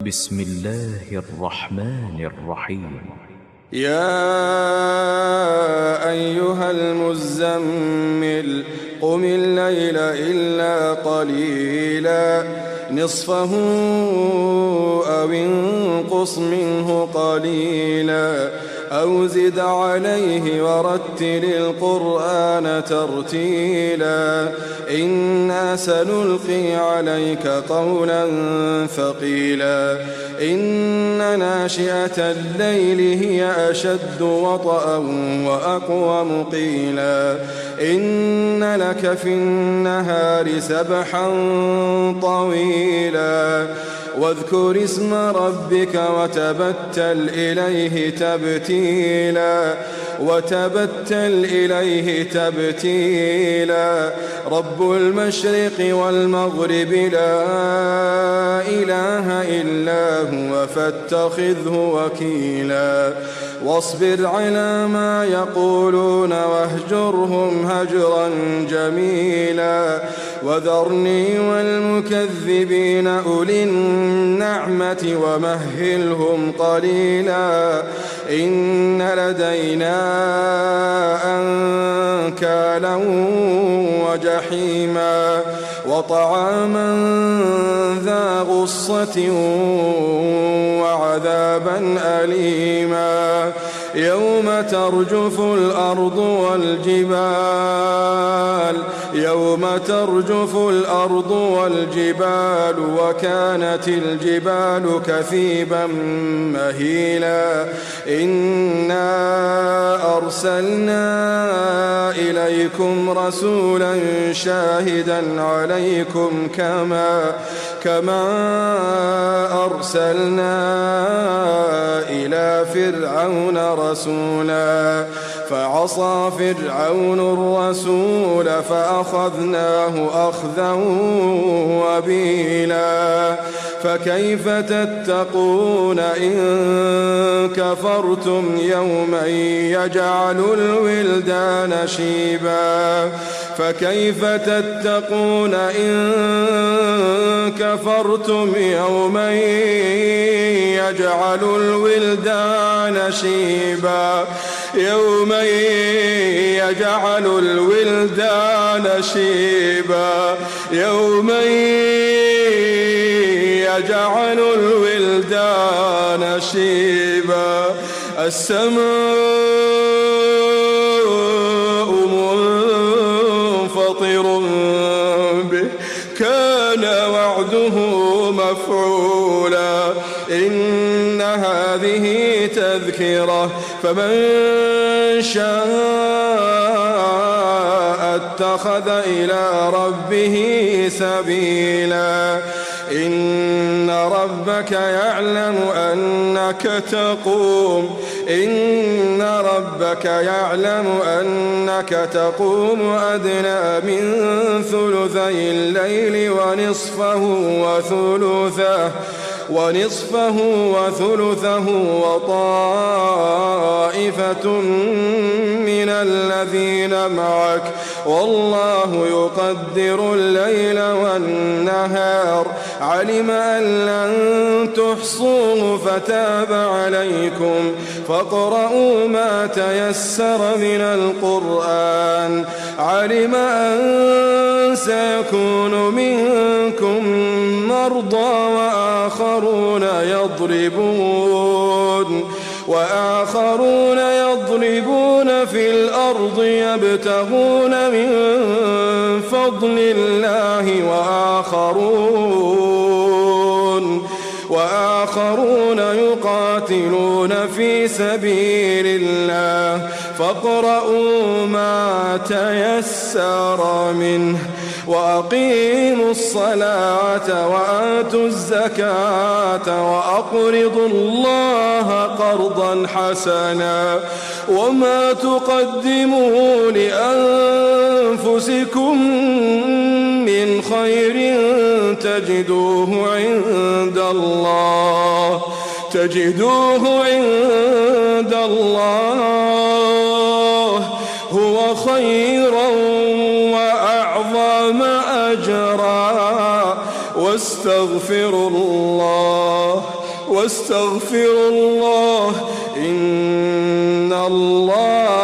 بسم الله الرحمن الرحيم. يا أيها المزمل قم الليل إلا قليلا نصفه أو انقص منه قليلا أو زد عليه ورتل القرآن ترتيلا إنا سنلقي عليك قولا ثقيلا إن ناشئة الليل هي أشد وطئا وأقوم قيلا إن لك في النهار سبحا طويلا واذكر اسم ربك وتبتل إليه تبتيلا رب المشرق والمغرب لا إله إلا هو فاتخذه وكيلا واصبر على ما يقولون واهجرهم هجرا جميلا وذرني والمكذبين أولي النعمة ومهلهم قليلا إن لدينا أنكالا وجحيما وطعاما ذا غصة وعذابا أليما يوم ترجف الأرض والجبال وكانت الجبال كثيبا مهيلا إنا أرسلنا إليكم رسولا شاهدا عليكم كما أرسلنا إلى فرعون رسولا فعصى فرعون الرسول فأخذناه أخذا وبيلا فكيف تتقون إن كفرتم يوما يجعل الولدان شيبا فكيف تتقون إن كفرتم يوما يجعل الولدان شيبا يوما يجعل الولدان شيبا يوما يجعل الولدان شيبا السماء منفطر به كان وعده مفعولا إن هذه تذكرة فمن شاء اتخذ إلى ربه سبيلا إن ربك يعلم أنك تقوم أدنى من ثلثي الليل ونصفه وثلثه وطائفة من الذين معك والله يقدر الليل والنهار علم أن لن تحصوه فتاب عليكم فاقرؤوا ما تيسر من القرآن علم أن سيكون منكم مرضى وآخرون يضربون في الأرض يبتغون من فضل الله وآخرون يقاتلون في سبيل الله فاقرؤوا ما تيسر منه وأقيموا الصلاة وآتوا الزكاة وأقرضوا الله قرضا حسنا وما تقدموا لأنفسكم من خير تجدوه عند الله هو خيرا وأعظم أجرا واستغفروا الله إن الله